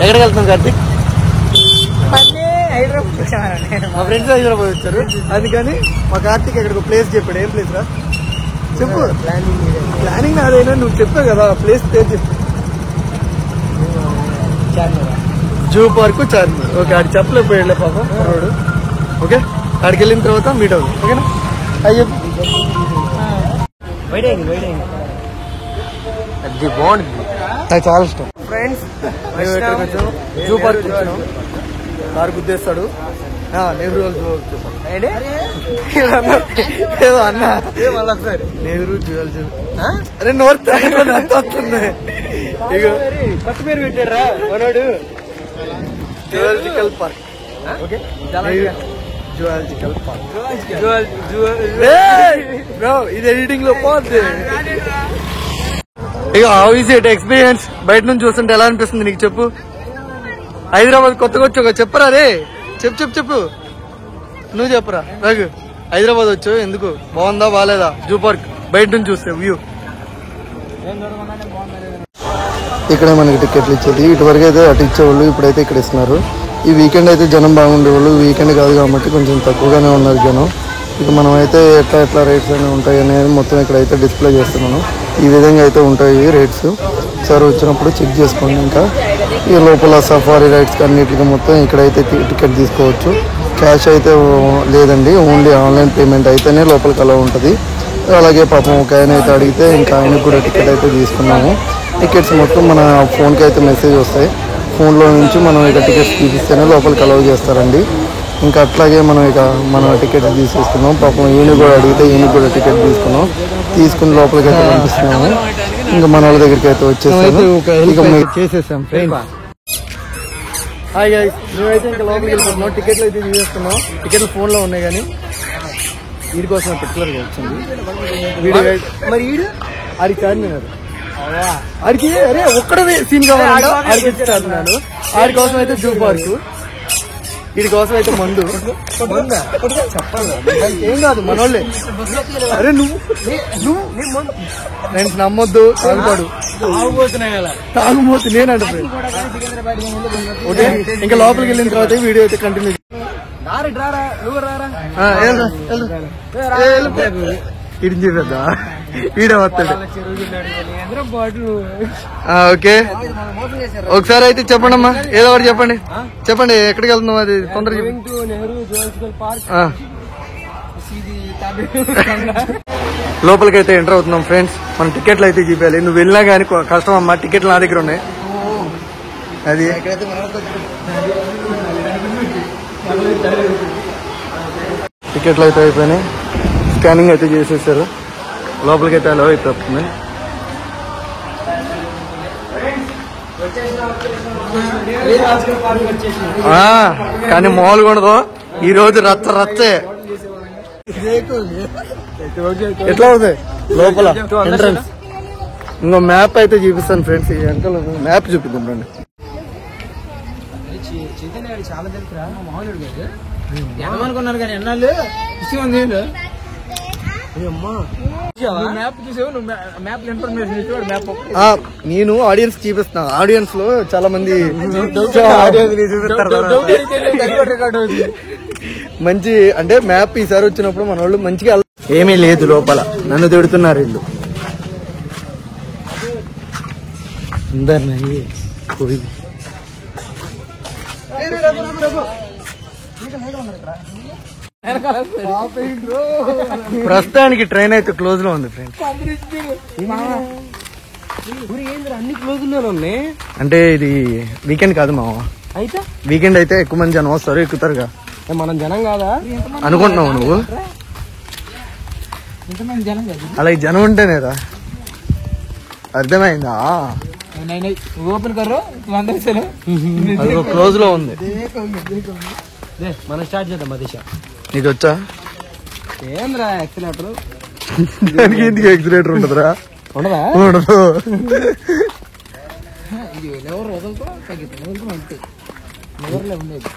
ఎక్కడికి వెళ్తాం కార్తీక్? మా ఫ్రెండ్స్ హైదరాబాద్ వచ్చారు, అందుకని మా కార్తీక్ ఎక్కడికి ప్లేస్ చెప్పాడు. ఏం ప్లేస్ రా చెప్పు? ప్లానింగ్ అదైనా నువ్వు చెప్పావు కదా, ప్లేస్ పేరు చెప్పు. Zoo park Charminar. ఓకే, ఆడికి చెప్పలేకపోయాడులే పాపం రోడ్డు. ఓకే, ఆడికి వెళ్ళిన తర్వాత మీట్ అవుతుంది. ఓకేనా? అయ్యో అది బాగుంటుంది, నాకు చాలా ఇష్టం. ఫ్రెండ్స్ మేము ఎక్కడికి వచ్చాము? జూ పార్క్ వచ్చాము. కారు గుద్దేస్తాడు. నెహ్రూ ఏదో అన్న నెహ్రూ జ్యువెల్ అరే నోట్ వస్తుంది. ఇక కొత్త పేరు పెట్టారా మనోడు? Zoological park. Okay, zoological park. Bro ఇది ఎడిటింగ్ లో పోద్ది. ఇక హౌ ఈజ్ ఇట్ ఎక్స్పీరియన్స్? బయట నుంచి చూస్తుంటే ఎలా అనిపిస్తుంది నీకు చెప్పు? హైదరాబాద్ కొత్తగా వచ్చావు, చెప్పరా రే? చెప్పు నువ్వు చెప్పరా రఘు. హైదరాబాద్ వచ్చావు ఎందుకు? బాగుందా బాగాలేదా జూ పార్క్ బయట నుంచి చూస్తే వ్యూ? ఇక్కడే మనకి టికెట్లు ఇచ్చేది. ఇటువరకు అయితే అటు ఇచ్చేవాళ్ళు, ఇప్పుడైతే ఇక్కడ ఇస్తున్నారు. ఈ వీకెండ్ అయితే జనం బాగుండేవాళ్ళు, వీకెండ్ కాదు కాబట్టి కొంచెం తక్కువగానే ఉన్నారు జనం. ఇక మనం అయితే ఎట్లా రేట్స్ అనేవి ఉంటాయి అనేది మొత్తం ఇక్కడైతే డిస్ప్లే చేస్తున్నాను. ఈ విధంగా అయితే ఉంటాయి రేట్స్. ఒకసారి వచ్చినప్పుడు చెక్ చేసుకోండి. ఇంకా ఈ లోపల సఫారీ రైడ్స్కి అన్నిటికీ మొత్తం ఇక్కడైతే టికెట్ తీసుకోవచ్చు. క్యాష్ అయితే లేదండి, ఓన్లీ ఆన్లైన్ పేమెంట్ అయితేనే లోపలికి అలా ఉంటుంది. అలాగే పాపం ఒక ఆయన అయితే అడిగితే ఇంకా ఆయనకు కూడా టికెట్ అయితే తీసుకున్నాము. టికెట్స్ మొత్తం మన ఫోన్కి అయితే మెసేజ్ వస్తాయి. ఫోన్లో నుంచి మనం ఇక టికెట్స్ తీపిస్తేనే లోపలికి అలౌ చేస్తారండి. ఇంకా అట్లాగే మనం ఇక మన టికెట్స్ తీసేసుకున్నాం. పాపం ఈయన కూడా అడిగితే ఈయన కూడా టికెట్ తీసుకుని లోపలికి అయితే పంపిస్తున్నాము. ఇంకా మన వాళ్ళ దగ్గరికి అయితే వచ్చేసాము. ఇక చేసేసాం. హాయ్ గైస్, మేమైతే ఇంకా లోపలికి వెళ్ళిపోతున్నాం. టికెట్లు అయితే తీసేస్తున్నాం. టికెట్లు ఫోన్ లో ఉన్నాయి కానీ వీడి కోసం పర్టికులర్ గా వచ్చింది వీడియో. మరి వీడు ఆడికి చార్మినారు, ఆడికి అరే ఒక్కడే సీన్ కావాలంటే ఆడికి చార్మినారు. ఆడి కోసం అయితే జూ పార్క్, వీడి కోసం అయితే మందు. ఏం కాదు మనోళ్ళే. అరే నువ్వు ఫ్రెండ్స్ నమ్మొద్దు, తాగుతాడు తాగుమోతు నేనంట. ఓకే, ఇంకా లోపలికి వెళ్ళిన తర్వాత వీడియో అయితే కంటిన్యూ. ఇడిచి పెద్దా వీడే వస్తాడు. ఓకే, ఒకసారి అయితే చెప్పండి అమ్మా, ఏదో ఒకటి చెప్పండి ఎక్కడికి వెళ్తున్నాం అది తొందరగా. లోపలికి అయితే ఎంటర్ అవుతున్నాం ఫ్రెండ్స్. మనం టికెట్లు అయితే చూపించాలి. నువ్వు వెళ్ళినా కానీ కష్టం అమ్మా, టికెట్లు నా దగ్గర ఉన్నాయి. అది టికెట్లు అయితే అయిపోయినాయి, స్కానింగ్ అయితే చేసేసారు. లోపలికి అయితే అలా అయిపోతుంది. కానీ మామూలుగా ఉండదు ఈ రోజు, రచ్చే. ఎట్లా ఉంది లోపల ఎంట్రన్స్? ఇంకో మ్యాప్ అయితే చూపిస్తాను ఫ్రెండ్స్. ఈ వెనకాల మ్యాప్ చూపిద్దాం రండి. ఏమనుకున్నారు కానీ ఎన్నాళ్ళు ఇష్టం ఉంది. నేను ఆడియన్స్ చూపిస్తున్నా. ఆడియన్స్ లో చాలా మంది మంచి అంటే మ్యాప్ ఈసారి వచ్చినప్పుడు మన వాళ్ళు మంచిగా ఏమీ లేదు లోపల. నన్ను తిడుతున్నారు వీళ్ళు. ప్రస్తుతానికి ట్రైన్ అయితే క్లోజ్ లో ఉంది ఫ్రెండ్స్. అన్ని క్లోజ్ లోనే ఉన్నాయి. అంటే ఇది వీకెండ్ కాదు మావ. అయితే వీకెండ్ అయితే ఎక్కువ మంది జనం వస్తారు, ఎక్కుతారుగా. మనం జనం కాదా అనుకుంటున్నావు నువ్వు? ఇంతమంది జనం కాదు, అలా జనం ఉంటేనేరా. అర్థమైందా? ఓపెన్ కర్రో క్లోజ్ లో ఉంది. మనం స్టార్ట్ చేద్దాం. దిశ నీకు వచ్చా? ఏంద్రా ఎక్సలేటర్? దానికి ఎందుకు ఎక్సిలేటర్ ఉంటదిరా? ఉండదా? ఉండదు. ఎవరు వదలతో అంతే ఎవరులే ఉండేది.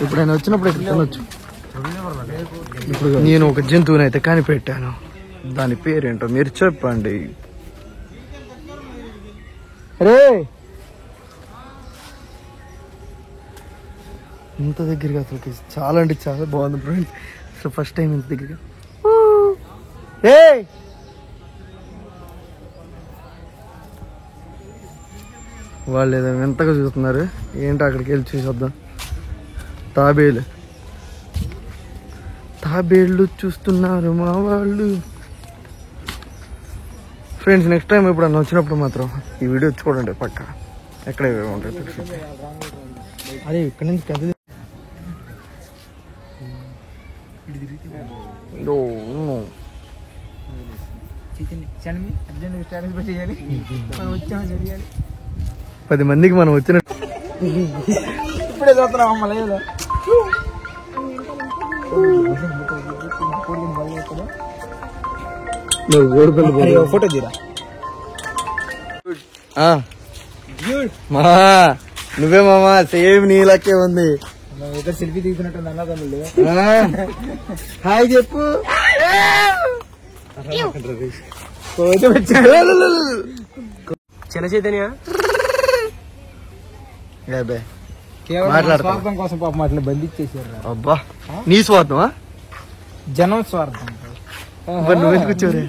ఇప్పుడు ఆయన వచ్చినప్పుడు ఇక్కడ తినొచ్చు. ఇప్పుడు నేను ఒక జంతువుని అయితే కనిపెట్టాను. దాని పేరేంటో మీరు చెప్పండి. రే ఇంత దగ్గరగా అసలు చాలా అంటే చాలా బాగుంది ఫ్రెండ్స్. అసలు ఫస్ట్ టైం ఇంత దగ్గరగా. వాళ్ళు ఏదో వింతగా చూస్తున్నారు. ఏంటో అక్కడికి వెళ్ళి చూసొద్దాం. తాబేళ్ళు చూస్తున్నారు మా వాళ్ళు. ఫ్రెండ్స్ నెక్స్ట్ టైం ఎప్పుడన్నా వచ్చినప్పుడు మాత్రం ఈ వీడియో చూడండి పక్క. ఎక్కడ ఉంటాయి తెలుసు. అదే ఇక్కడ నుంచి పెద్ద చేయాలి 10 మందికి మనం వచ్చిన ఇప్పుడే చూస్తున్నాం అమ్మ లేదా ఫోటో తీరా. నువ్వే మామా సేమ్ నీలకే ఉంది. సెల్ఫీ తీసుకున్నట్టు అన్నదమ్ముళ్ళు. హాయ్ చెప్పు. చిన్న చైతన్య స్వార్థం కోసం పాపం అట్లా బంధించేసారు. అబ్బా నీ స్వార్థమా? జనం స్వార్థం. నువ్వే కూర్చోరే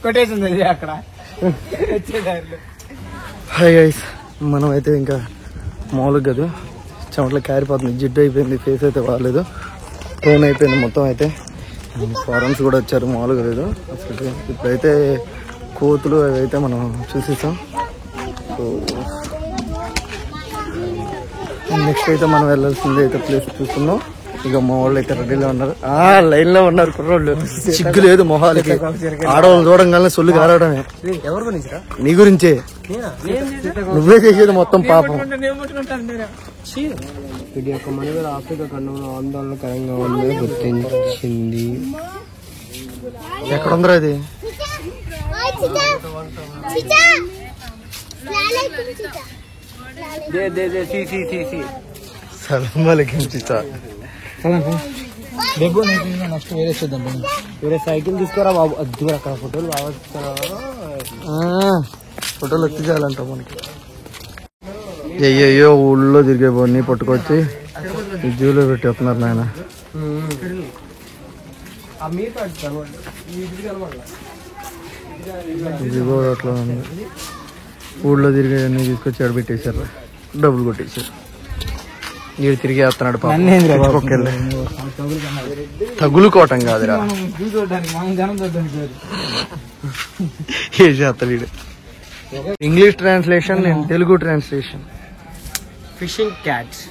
కొట్టేసింది అక్కడ. హాయ్ గైస్, మనం అయితే ఇంకా మామూలుగా కదా చెమటలు కారిపోతుంది. జిడ్డు అయిపోయింది, ఫేస్ అయితే బాగాలేదు, టోన్ అయిపోయింది మొత్తం. అయితే ఫారెన్స్ కూడా వచ్చారు, మామూలుగా లేదు అసలు. ఇప్పుడైతే కోతులు అవి అయితే మనం చూసేసాం. సో నెక్స్ట్ అయితే మనం వెళ్ళాల్సింది అయితే ప్లేస్ చూస్తున్నాం. ఇక మా వాళ్ళు అయితే రెడీలో ఉన్నారు, లైన్ లో ఉన్నారు కుర్రోళ్ళు. సిగ్గు లేదు మొహాలకి. ఆడవాళ్ళు చూడంగానే సొల్లు కారడమే. ఎవరి గురించి? నీ గురించే, నువ్వే చేసేది మొత్తం పాపం. ఇది ఒక మనుగడ ఆఫ్రికా ఖండంలో ఆందోళనకరంగా ఉందని గుర్తించింది. ఎక్కడుందిరా అది? సలాం అలైకుం చిచ్చా. నెక్స్ట్ వేరే చూద్దాం. వేరే సైకిల్ తీసుకురా బాబు. అద్దుగా అక్కడ ఫోటోలు బాగా ఫోటోలు వచ్చి చాలంట మనకి. అయ్యో ఊళ్ళో తిరిగే బోన్ని పట్టుకొచ్చి జూలో పెట్టి వస్తున్నారు నాయన. ఇది కూడా అట్లా ఉంది. ఊళ్ళో తిరిగే అన్ని తీసుకొచ్చి ఆడబెట్టేశారు, డబ్బులు కొట్టేశారు. నీడు తిరిగి వస్తున్నాడు తగులుకోవటం కాదురా, ఏ చేస్తాడు వీడు. ఇంగ్లీష్ ట్రాన్స్లేషన్, నేను తెలుగు ట్రాన్స్లేషన్. ఫిషింగ్ క్యాట్స్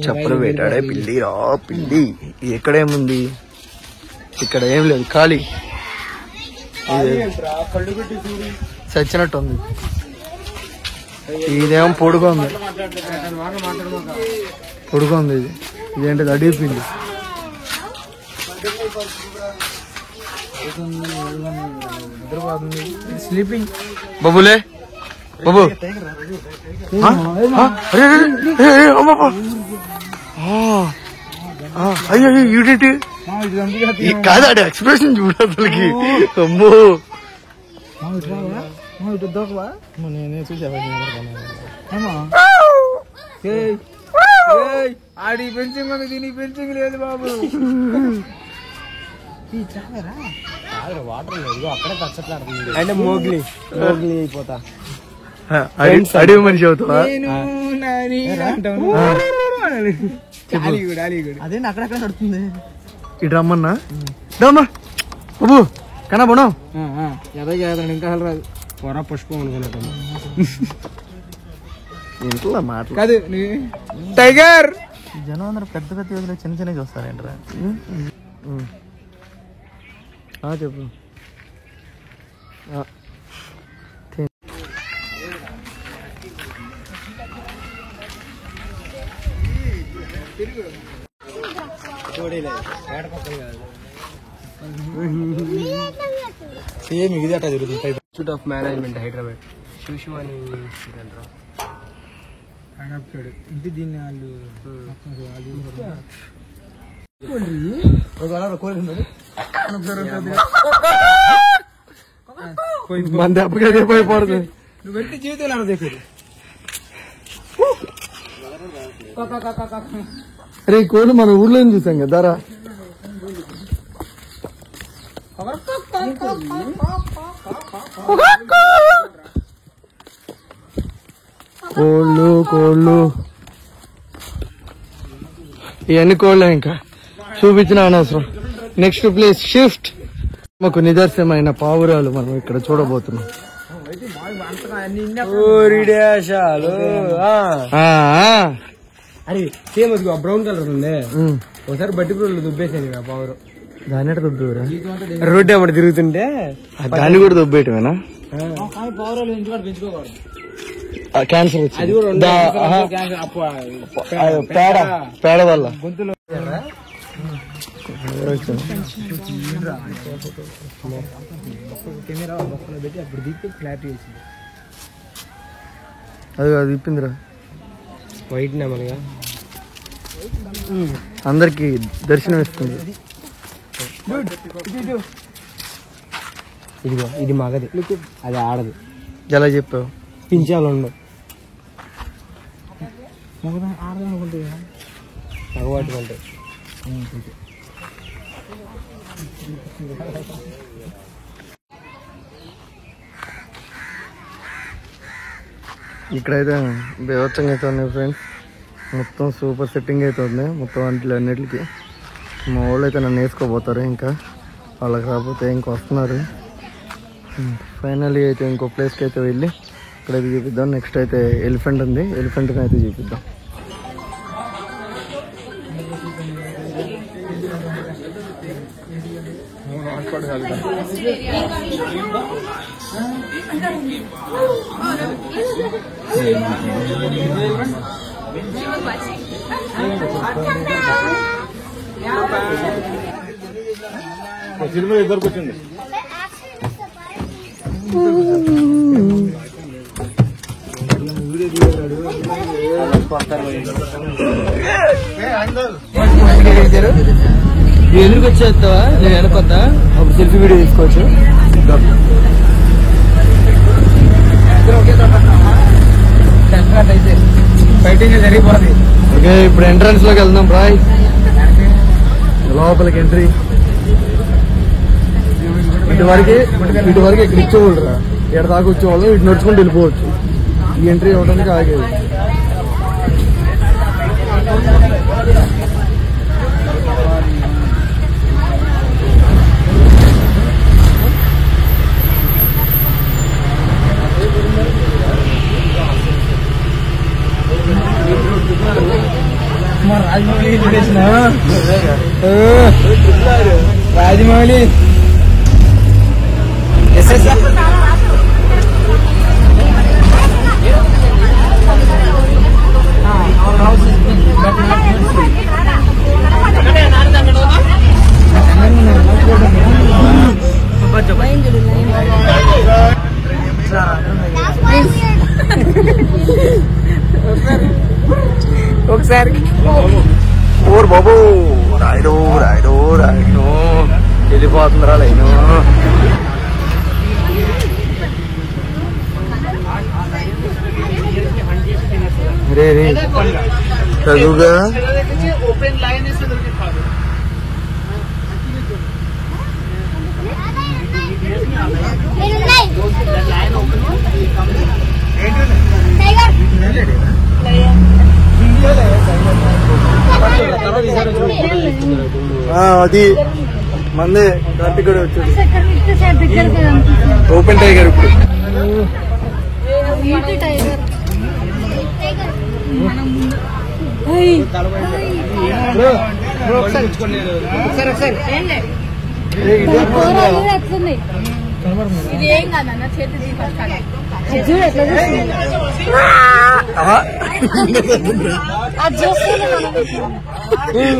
చెప్పలు వేటాడే పిల్లి రా పిల్లి. ఎక్కడేముంది? ఇక్కడ ఏం లేదు, ఖాళీ. చచ్చినట్టు ఉంది. ఇదేమో పొడుగా ఉంది, పొడుగా ఉంది. ఇది ఇదేంటిది? అడిగిపోయింది. స్లీపింగ్. బాబులే బాబు, అయ్యో యూనిటీ కాదు, ఆడ ఎక్స్ప్రెషన్ చూడ అసలుకి. అమ్మో నేనే చూసా. ఆడి పెంచింగ్ ఉంది, దీని పెంచింగ్ లేదు బాబు. వాటర్ లేదు, అక్కడే తచ్చట్లాడుతుంది. అంటే మోగ్లీ అయిపోతా. అడివి మనిషి అవుతావా? అదే అక్కడక్కడ నడుతుంది. ఇటు రమ్మన్నా రమ్మా బాబు కన్నా బోనం. ఎదో చేస్తాడు, ఇంకా అసలు రాదు. పొర పుష్పం అనుకున్నట్టు ఇంట్లో మాట కాదు. టైగర్ జనం అందరూ పెద్ద పెద్ద యోధులు చిన్న చిన్న చూస్తారేంట్రా? చెప్పు. సేమ్ ఇది అట్లా జరుగుతుంది. ఇన్స్టిట్యూట్ ఆఫ్ మేనేజ్మెంట్ హైదరాబాద్ చూసి అని ఇంటి దీన్ని మన దెబ్బకి పోయి పడుతుంది. నువ్వు వెళ్తే జీవితంలో దగ్గర అరే కోళ్ళు మన ఊర్లో చూసాం కదా రా. కోళ్ళు కోళ్ళు ఇవన్నీ కోళ్ళే, ఇంకా చూపించిన అనవసరం. Next place shift. మాకు నిదర్శనమైన పావురాలు మనం ఇక్కడ చూడబోతున్నాం. అరే సేమ్ అది బ్రౌన్ కలర్ ఉంది. ఒకసారి బట్టి పురుగులు దుబ్బేసాను ఆ పావురం. దాన్ని ఎట్లా దుబ్బేవరా? రోడ్డు అప్పుడు తిరుగుతుంటే దాన్ని కూడా దుబ్బేయటమేనా? పావురాలు పెంచుకోకూడదు, క్యాన్సర్ అది కూడా పేడ వల్ల గొంతులో కెమెరా బొక్కలో పెట్టి అప్పుడు దిప్పి క్లారిటీ వచ్చింది. అది ఇప్పిందిరా. వైట్ నెమలిగా అందరికి దర్శనం ఇస్తుంది. ఇదిగో ఇది మగది, అది ఆడదు. ఎలా చెప్పావు? పించాలు ఉండవు, మగవాటి ఉంటాయి. ఇక్కడైతే బేవచ్చంగా అయితే ఉన్నాయి ఫ్రెండ్స్. మొత్తం సూపర్ సెట్టింగ్ అయితే ఉంది మొత్తం అన్నిటికి. మా వాళ్ళు అయితే నన్ను వేసుకోబోతారు, ఇంకా వాళ్ళకి రాకపోతే ఇంక వస్తున్నారు. ఫైనల్లీ అయితే ఇంకో ప్లేస్కి అయితే వెళ్ళి ఇక్కడైతే చూపిద్దాం. నెక్స్ట్ అయితే ఎలిఫెంట్ ఉంది, ఎలిఫెంట్ని అయితే చూపిద్దాం. ఇద్దరికి వచ్చింది. ఎదురుకు వచ్చేస్తావా? నేను వెనకొద్దా? అప్పుడు సెల్ఫీ వీడియో తీసుకోవచ్చు. ఫైటింగ్ జరిగిపోతుంది. ఓకే, ఇప్పుడు ఎంట్రన్స్ లోకి వెళ్దాం. రాయ్ లోపలికి ఎంట్రీ. ఇటువరకు ఇక్కడ ఇచ్చేవాళ్ళు రా, ఇక్కడ దాకా వచ్చేవాళ్ళు ఇటు నడుచుకుంటూ వెళ్ళిపోవచ్చు. ఈ ఎంట్రీ ఇవ్వడానికి ఆగేది. రాజమౌళి ఒకసారి ఓర్ బాబు రాయడు రాయడు రాయడు వెళ్ళిపోతుందిరా లైను. రే రే చదువుగా ఓపెన్ లైన్ అది మందే కార్తీక్ కూడా వచ్చాడు. ఓపెన్ టైగర్ ఇప్పుడు. ఇది ఏం కాదన్న చేతి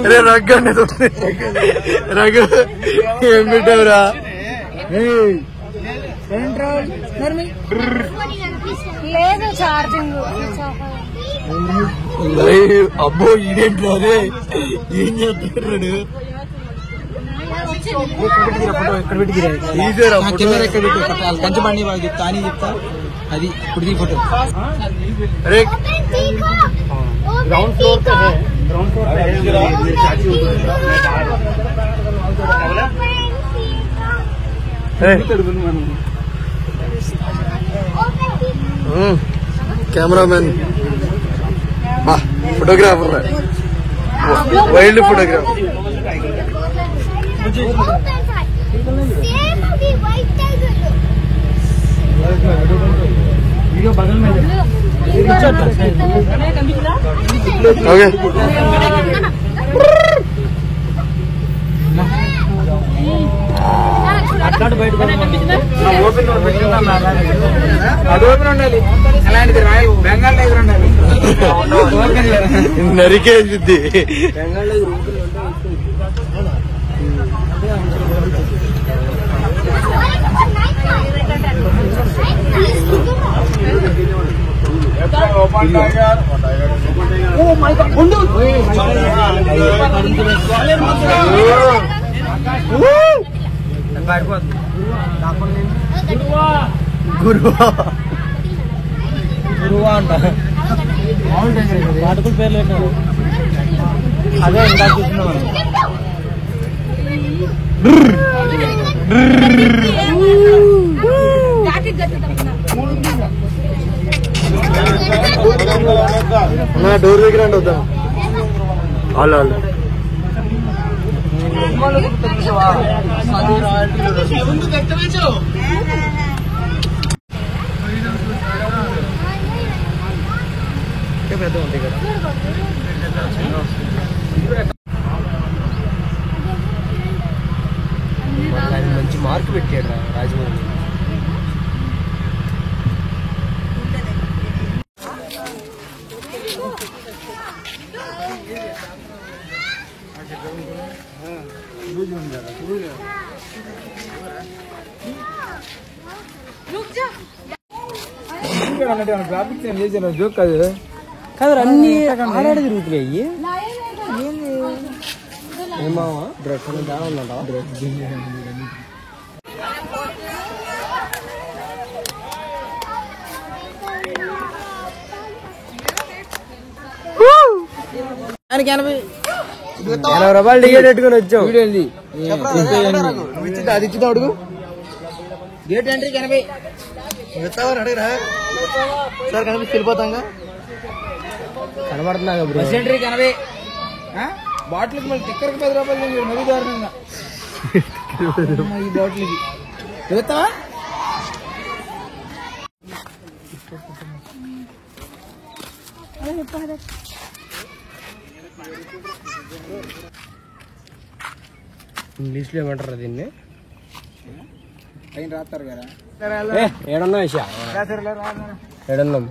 అరే రగ్గు రగ్గు ఏం పెట్టావురా? లేదు చార్జింగ్. అబ్బో ఇదేంటి అదే ఏం చేస్తున్నాడు? ఎక్కడ పెట్టి ఈజీరా ఎక్కడ పెట్టి కొంచెం చెప్తా అని చెప్తా. అది ఇప్పుడు ఈ ఫోటో अरे ग्राउंड फ्लोर पे है, ग्राउंड फ्लोर पे कैमरामैन फोटोग्राफर है, वाइल्ड फोटोग्राफर। वीडियो बगल में ओके అట్లాంటి బయట ఓపెన్ అది ఓపెన్ ఉండాలి, అలాంటిది రాయల్ బెంగాల్ దగ్గర ఉండాలి, నరికేది బెంగాల్ దగ్గర గురువా అంట వాటికుల పేర్లు పెట్టారు. అదే ఇంకా చూస్తున్నాం నా డోర్ దగ్గర అండి వద్దా వాళ్ళు వాళ్ళు పెద్ద ఉంది కదా. మంచి మార్క్ పెట్టాడు రాజమౌళి. గ్రాఫిక్స్ ఏం చేసాను జోక్ కాదు కాదు అన్ని ఆడాడు తిరుగుతున్నాయి. ఏమావా డ్రెస్ దా ఉందంట. రూపాయలు టికెట్ పెట్టుకుని వచ్చావు. అది ఇచ్చిందా అడుగు గేట్ ఎంట్రీ 80 అడిగిరా సార్ కనిపిస్తే వెళ్ళిపోతాంగా. కనబడుతున్నా బస్ ఎంట్రీ 80 బాటిల్కి మళ్ళీ టిక్కర్కి 10 రూపాయలు మరీ దారుణంగా ఈ బాటిల్కి చూస్తావా. ఇంగ్లీష్ లో ఏమంటారు దీన్ని? పైన రాస్తారు కదా. ఏడన్నా విషయ ఏడన్నాం.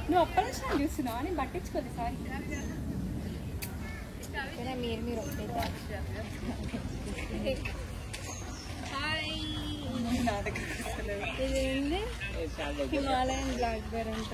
నువ్వు అప్పటి నుంచి నేను చూస్తున్నావు అని పట్టించుకోదు సార్. మీరు ఇదేంటి హిమాలయన్ బ్లాక్ బేర్ అంట.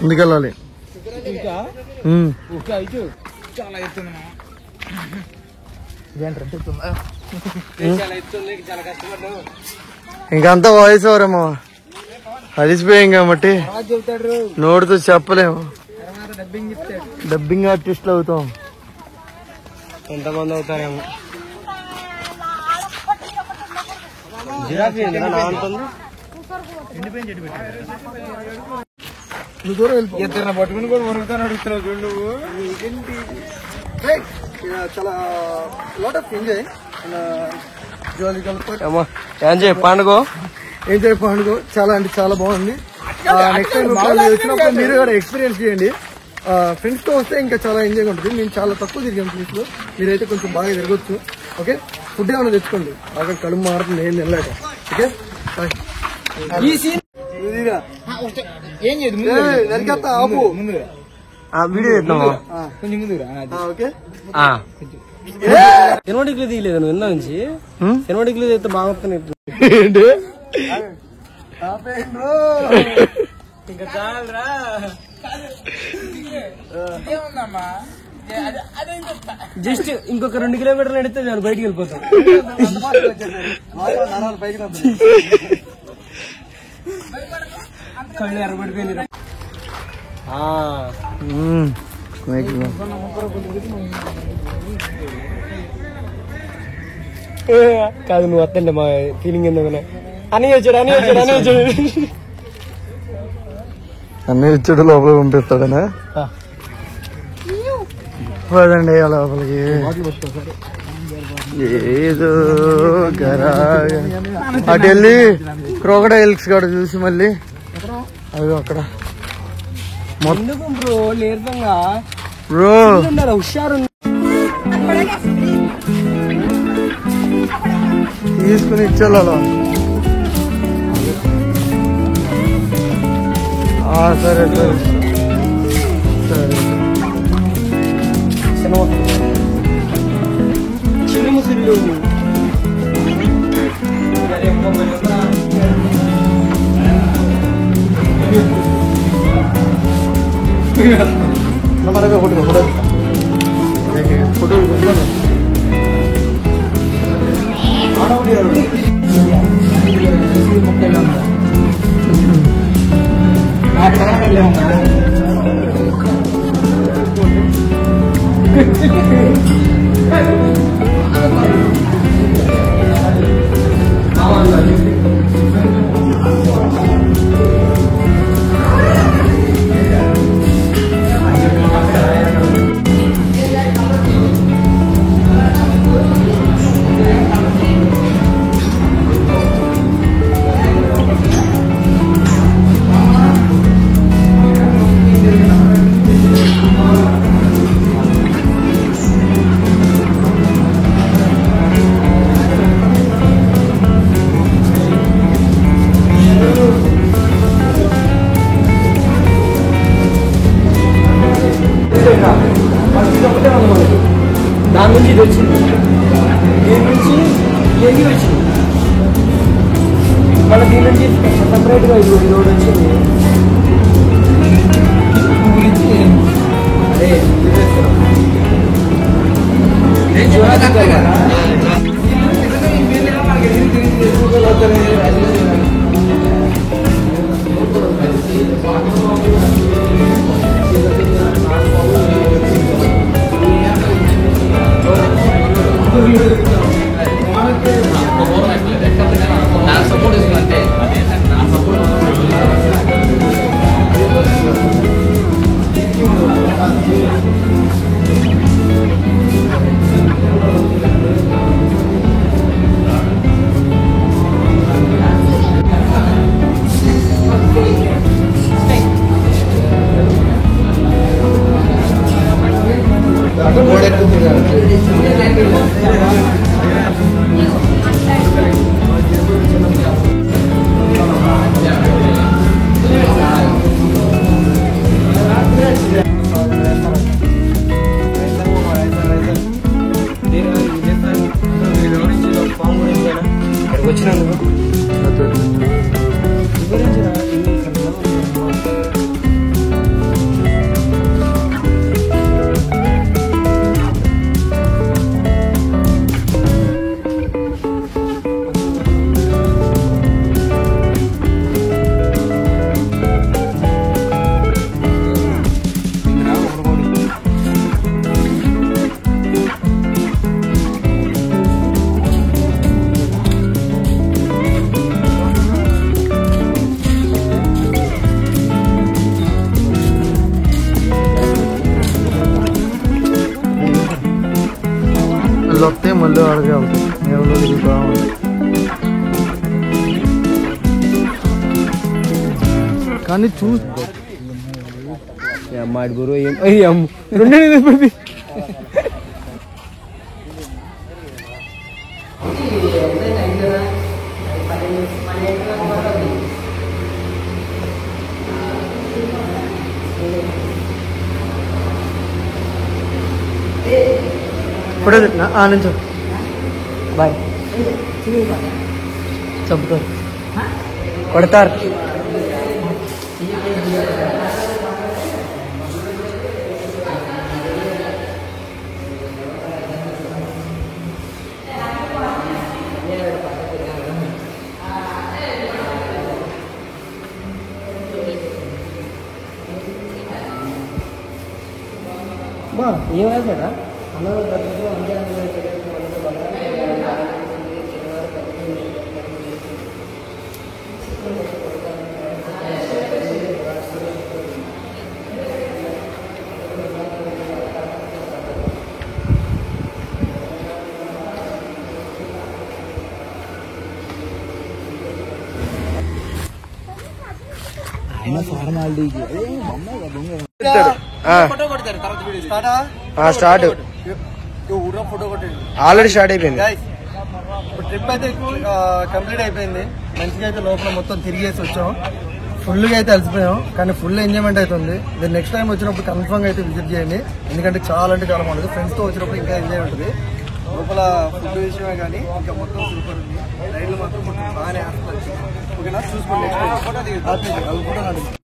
ముందుకెళ్ళాలి. చాలా ఎత్తుంది చాలా ఎత్తుంది, చాలా కష్టపడ్డావు. ఇంకంతా వాయిస్ ఓవరేమో అలిసిపోయాం కాబట్టి చెబుతాడు. నోటితో చెప్పలేము. డబ్బింగ్ ఇస్తాడు. డబ్బింగ్ ఆర్టిస్టులు అవుతాం. ఎంతమంది అవుతారేమో. జిరాఫీ ఏందిరా నా అంటుంది? నువ్వు దూరం వెళ్ళిపో. ఇద్దరు పట్టుకుని కూడా వరుగుతాను అడుగుతున్నావు చూడు నువ్వు. చాలా లాట్ ఆఫ్ ఎంజాయ్ ఎంజాయ్ పండుగ ఎంజాయ్ పండుగ చాలా అంటే చాలా బాగుంది. నెక్స్ట్ టైం వచ్చినప్పుడు మీరు కూడా ఎక్స్పీరియన్స్ చేయండి. ఫ్రెండ్స్ తో వస్తే ఇంకా చాలా ఎంజాయ్ ఉంటుంది. మేము చాలా తక్కువ తిరిగాం ప్లేస్ లో, మీరైతే కొంచెం బాగా తిరగొచ్చు. ఓకే, ఫుడ్ ఏమైనా తెచ్చుకోండి, అక్కడ కడుపు మారుతుంది ఏం తినలేక. ఓకే నరికేస్తా ఆపు. వీడియో చేద్దామా కొంచెం ఓకే. సినిమాటిక్లు తీయలేదు నువ్వు ఇందా నుంచి. సినిమాటిక్లు అయితే బాగా వస్తున్నాయి. ఇంకా చాలరా. జస్ట్ ఇంకొక 2 కిలోమీటర్లు నడితే నేను బయటికి వెళ్ళిపోతాను. కళ్ళు ఎర్రబడిపోయింది. కాదు నువ్వు వద్దండి, మా ఫీలింగ్ ఎందుకు అని వచ్చాడు. అన్నీ ఇచ్చాడు, లోపల పంపిస్తాడనా? పదండి లోపలికి. ఏదో అటు వెళ్ళి క్రోకడైల్స్ కాడ చూసి మళ్ళీ అవి అక్కడ ఎందుకు బ్రో లేదంగా బ్రో హుషారు తీసుకుని ఇచ్చేలా. సరే సరే సరే. చిన్న ముసలి దాని నుంచి ఇది వచ్చింది, దీని నుంచి ఇవన్నీ వచ్చింది, మళ్ళీ దీని నుంచి సపరేట్గా ఇది రోడ్ వచ్చింది. అదే దాన్ని చూసి అమ్మాడి గురు ఏం రెండు ఫోటో పెట్టినా నుంచి బాయ్ చంపుతారు కొడతారు. ఏమైపోయా స్టార్ట్ ఫోటో కొట్టండి. ఆల్రెడీ స్టార్ట్ అయిపోయింది. ఇప్పుడు ట్రిప్ అయితే కంప్లీట్ అయిపోయింది. మంచిగా అయితే లోపల మొత్తం తిరిగేసి వచ్చాం. ఫుల్గా అయితే అలసిపోయాం, కానీ ఫుల్ ఎంజాయ్మెంట్ అవుతుంది. మీరు నెక్స్ట్ టైం వచ్చినప్పుడు కన్ఫర్మ్ అయితే విజిట్ చేయండి, ఎందుకంటే చాలా అంటే చాలా బాగుంటుంది. ఫ్రెండ్స్తో వచ్చినప్పుడు ఇంకా ఎంజాయ్ ఉంటుంది. లోపల ఫుడ్ విషయమే కానీ ఇంకా మొత్తం సూపర్ ఉంది. రైడ్లు మాత్రం మొత్తం బాగానే ఆడుతుంది. ఓకేనా, చూసుకోండి. Next time